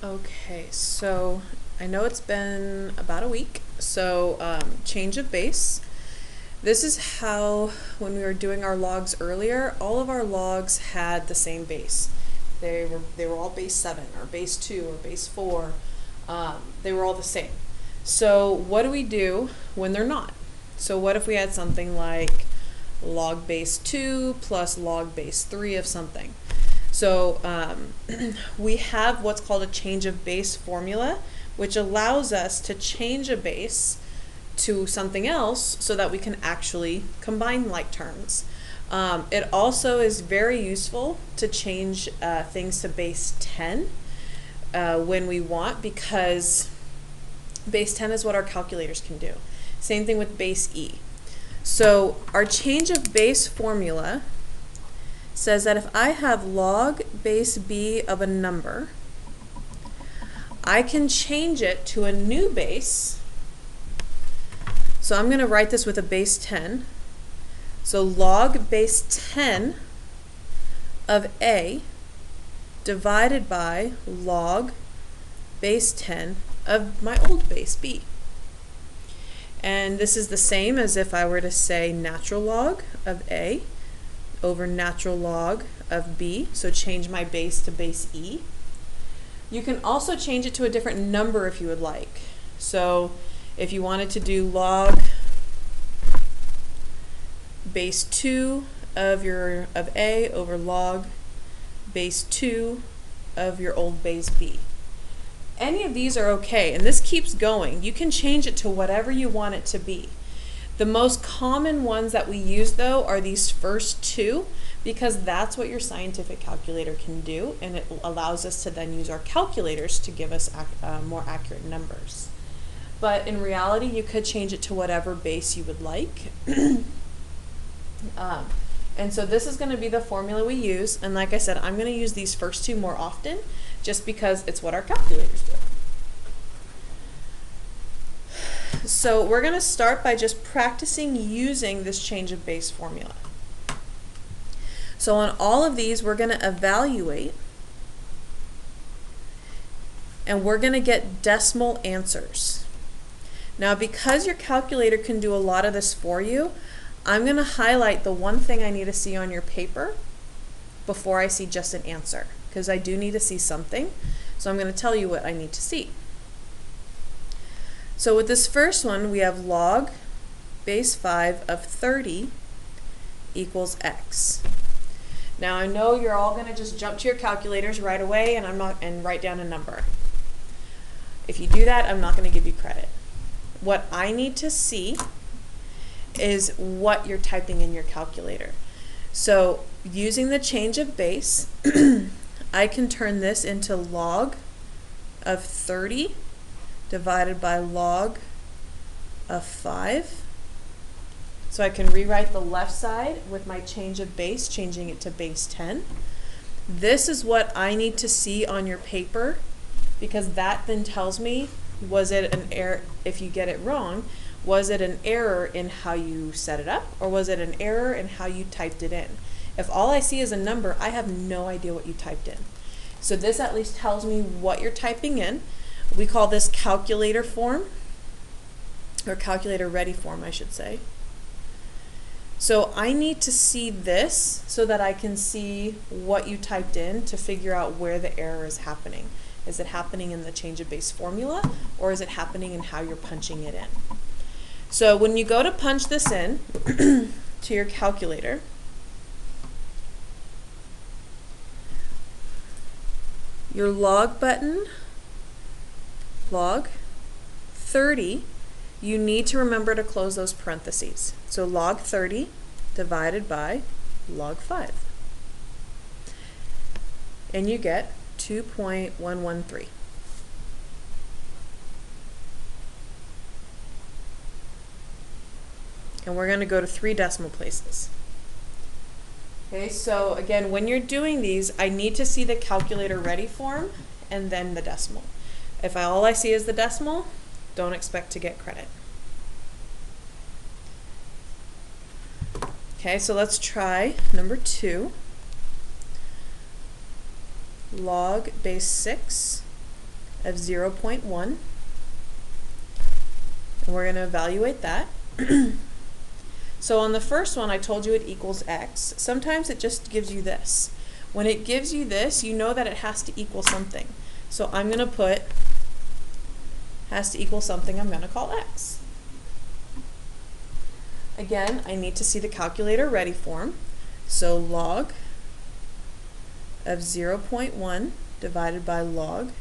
Okay, so I know it's been about a week, so change of base. This is how, when we were doing our logs earlier, all of our logs had the same base. They were all base 7 or base 2 or base 4. They were all the same. So what do we do when they're not? So what if we had something like log base 2 plus log base 3 of something? So we have what's called a change of base formula, which allows us to change a base to something else so that we can actually combine like terms. It also is very useful to change things to base 10 when we want, because base 10 is what our calculators can do. Same thing with base E. So our change of base formula says that if I have log base B of a number, I can change it to a new base. So I'm going to write this with a base 10. So log base 10 of A divided by log base 10 of my old base B. And this is the same as if I were to say natural log of A over natural log of B, so change my base to base E. You can also change it to a different number if you would like. So if you wanted to do log base 2 of A over log base 2 of your old base B. Any of these are okay, and this keeps going. You can change it to whatever you want it to be. The most common ones that we use, though, are these first two, because that's what your scientific calculator can do, and it allows us to then use our calculators to give us more accurate numbers. But in reality, you could change it to whatever base you would like. And so this is going to be the formula we use, and like I said, I'm going to use these first two more often, just because it's what our calculators do. So we're going to start by just practicing using this change of base formula. So on all of these, we're going to evaluate, and we're going to get decimal answers. Now, because your calculator can do a lot of this for you, I'm going to highlight the one thing I need to see on your paper before I see just an answer, because I do need to see something. So I'm going to tell you what I need to see. So with this first one, we have log base 5 of 30 equals x. Now I know you're all going to just jump to your calculators right away and write down a number. If you do that, I'm not going to give you credit. What I need to see is what you're typing in your calculator. So using the change of base, I can turn this into log of 30 divided by log of 5. So I can rewrite the left side with my change of base, changing it to base 10. This is what I need to see on your paper, because that then tells me, was it an error? If you get it wrong, was it an error in how you set it up, or was it an error in how you typed it in? If all I see is a number, I have no idea what you typed in. So this at least tells me what you're typing in. We call this calculator form, or calculator ready form, I should say. So I need to see this so that I can see what you typed in to figure out where the error is happening. Is it happening in the change of base formula, or is it happening in how you're punching it in? So when you go to punch this in to your calculator, your log button, log 30, you need to remember to close those parentheses. So log 30 divided by log 5. And you get 2.113. And we're going to go to 3 decimal places. Okay, so again, when you're doing these, I need to see the calculator ready form and then the decimal. If all I see is the decimal, don't expect to get credit. Okay, so let's try number 2. Log base 6 of 0.1. And we're going to evaluate that. So on the first one, I told you it equals x. Sometimes it just gives you this. When it gives you this, you know that it has to equal something. So I'm going to put has to equal something I'm going to call x. Again, I need to see the calculator ready form. So log of 0.1 divided by log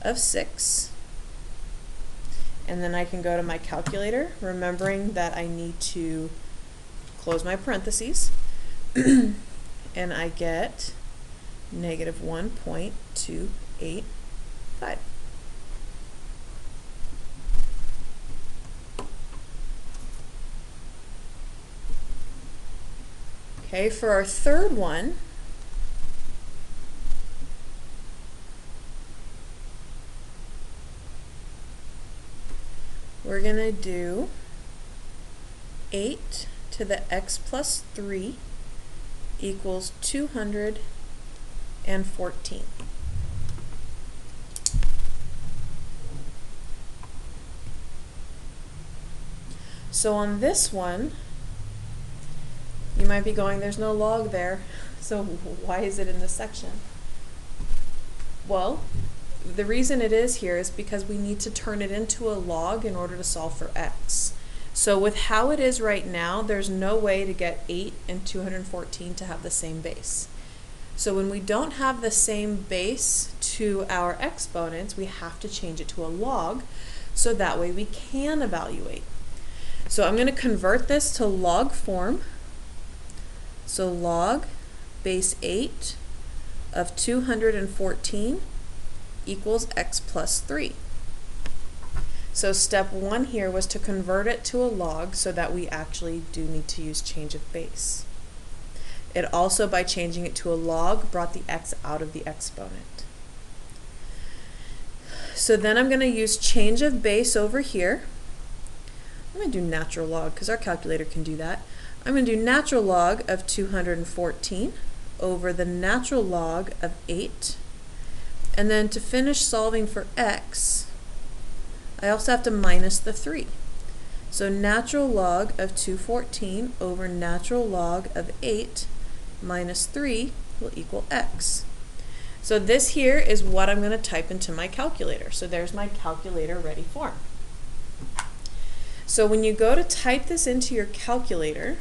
of 6. And then I can go to my calculator, remembering that I need to close my parentheses. And I get negative 1.285. Okay, for our third one, we're going to do 8 to the x plus 3 equals 214. So on this one, you might be going, there's no log there, so why is it in this section? Well, the reason it is here is because we need to turn it into a log in order to solve for x. So with how it is right now, there's no way to get 8 and 214 to have the same base. So when we don't have the same base to our exponents, we have to change it to a log, so that way we can evaluate. So I'm going to convert this to log form. So log base 8 of 214 equals x plus 3. So step 1 here was to convert it to a log so that we actually do need to use change of base. It also, by changing it to a log, brought the x out of the exponent. So then I'm going to use change of base over here. I'm going to do natural log because our calculator can do that. I'm going to do natural log of 214 over the natural log of 8. And then to finish solving for x, I also have to minus the 3. So natural log of 214 over natural log of 8 minus 3 will equal x. So this here is what I'm going to type into my calculator. So there's my calculator ready form. So when you go to type this into your calculator,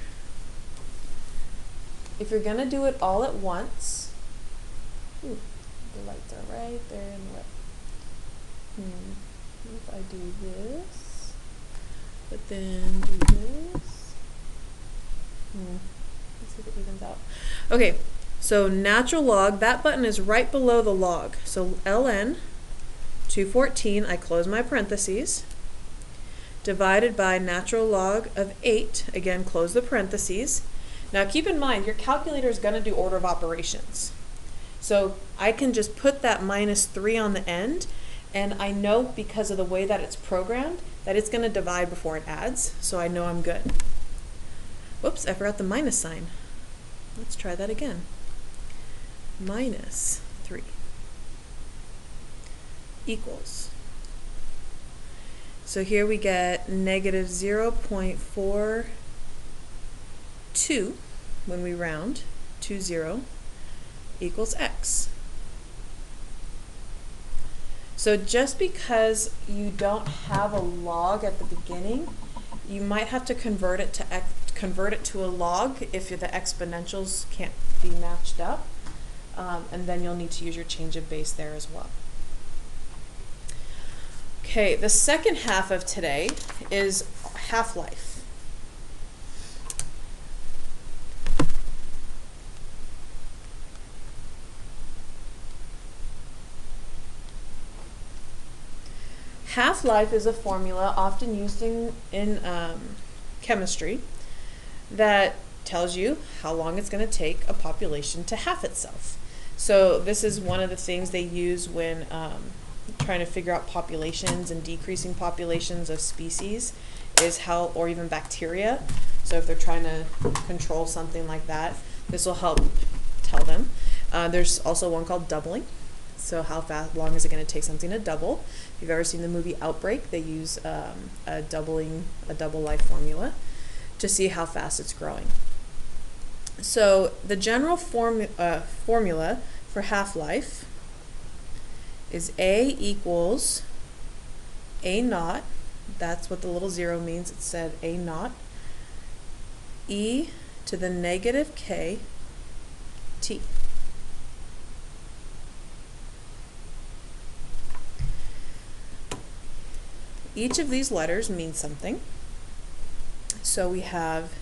if you're going to do it all at once, the lights are right there in the way. If I do this, but then do this, let's see if it evens out. Okay, so natural log, that button is right below the log. So ln 214, I close my parentheses, divided by natural log of 8, again close the parentheses. Now keep in mind, your calculator is going to do order of operations. So I can just put that minus 3 on the end, and I know because of the way that it's programmed that it's going to divide before it adds, so I know I'm good. Whoops, I forgot the minus sign. Let's try that again. Minus 3 equals. So here we get negative 0.42 when we round to 0 equals x. So just because you don't have a log at the beginning, you might have to convert it to a log if the exponentials can't be matched up, and then you'll need to use your change of base there as well. Okay, the second half of today is half-life. Half-life is a formula often used in chemistry that tells you how long it's going to take a population to half itself. So this is one of the things they use when trying to figure out populations and decreasing populations of species, is how, or even bacteria. So if they're trying to control something like that, this will help tell them. There's also one called doubling. So how long is it going to take something to double? If you've ever seen the movie Outbreak, they use a double life formula to see how fast it's growing. So the general formula for half-life is A equals A naught. That's what the little zero means. It said A naught. E to the negative K T. Each of these letters means something. So we have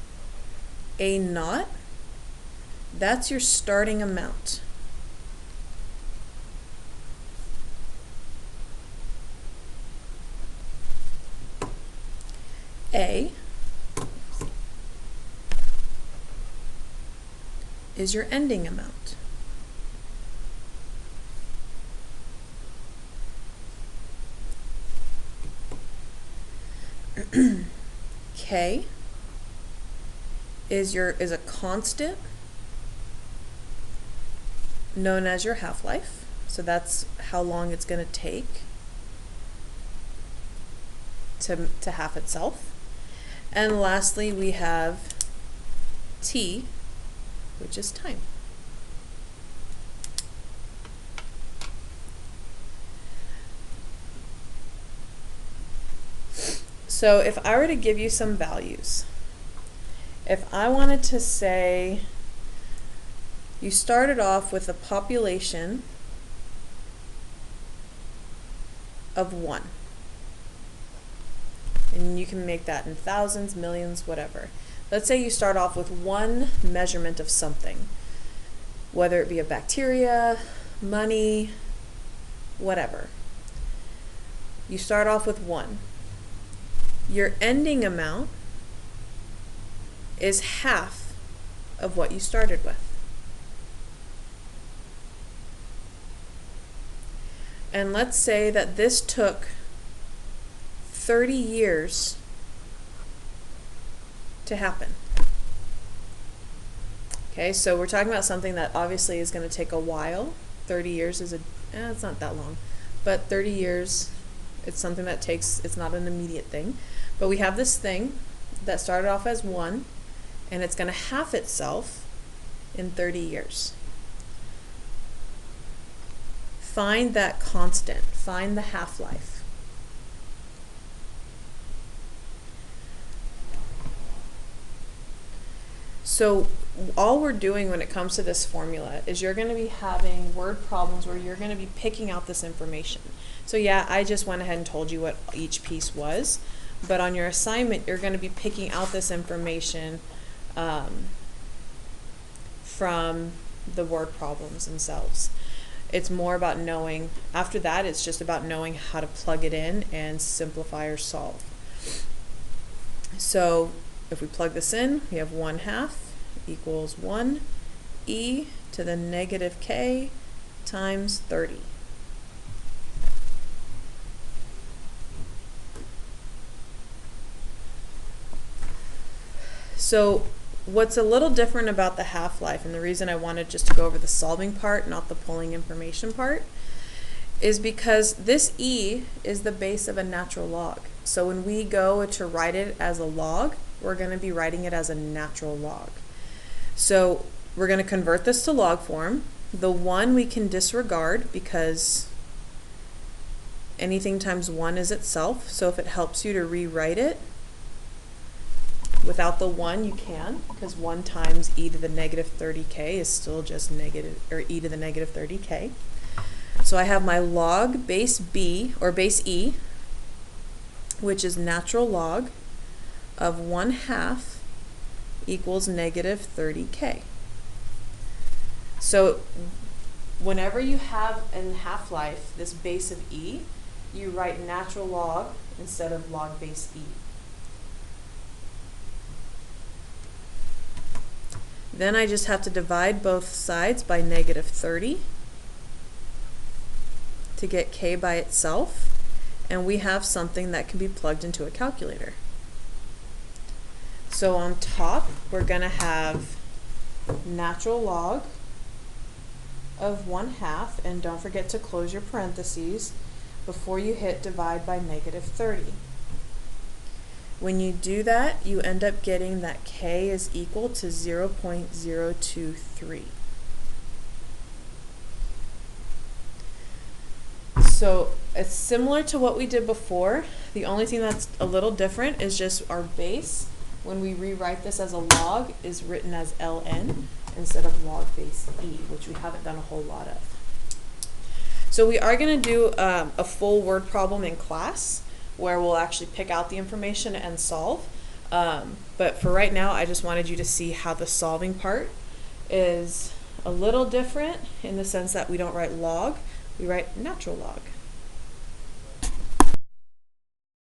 A naught. That's your starting amount. A is your ending amount. K is a constant known as your half-life. So that's how long it's going to take to half itself. And lastly, we have T, which is time. So if I were to give you some values, if I wanted to say you started off with a population of 1, and you can make that in thousands, millions, whatever. Let's say you start off with 1 measurement of something, whether it be a bacteria, money, whatever. You start off with 1. Your ending amount is half of what you started with. And let's say that this took 30 years to happen. Okay, so we're talking about something that obviously is going to take a while. 30 years is it's not that long, but 30 years, it's something that takes, it's not an immediate thing. But we have this thing that started off as 1, and it's going to half itself in 30 years. Find that constant. Find the half-life. So all we're doing when it comes to this formula is you're going to be having word problems where you're going to be picking out this information. So yeah, I just went ahead and told you what each piece was, but on your assignment you're going to be picking out this information from the word problems themselves. It's more about knowing, after that it's just about knowing how to plug it in and simplify or solve. So if we plug this in, we have 1/2 equals 1 e to the negative k times 30. So what's a little different about the half-life, and the reason I wanted just to go over the solving part, not the pulling information part, is because this e is the base of a natural log. So when we go to write it as a log, we're going to be writing it as a natural log. So we're going to convert this to log form. The 1 we can disregard because anything times 1 is itself. So if it helps you to rewrite it without the 1, you can, because 1 times e to the negative 30k is still just negative, or e to the negative 30k. So I have my log base b, or base e, which is natural log of 1/2 equals negative 30k. So whenever you have in half-life this base of e, you write natural log instead of log base e. Then I just have to divide both sides by negative 30 to get k by itself, and we have something that can be plugged into a calculator. So on top, we're going to have natural log of 1/2, and don't forget to close your parentheses before you hit divide by -30. When you do that, you end up getting that k is equal to 0.023. So it's similar to what we did before. The only thing that's a little different is just our base, when we rewrite this as a log, is written as ln instead of log base e, which we haven't done a whole lot of. So we are going to do a full word problem in class where we'll actually pick out the information and solve. But for right now, I just wanted you to see how the solving part is a little different in the sense that we don't write log, we write natural log.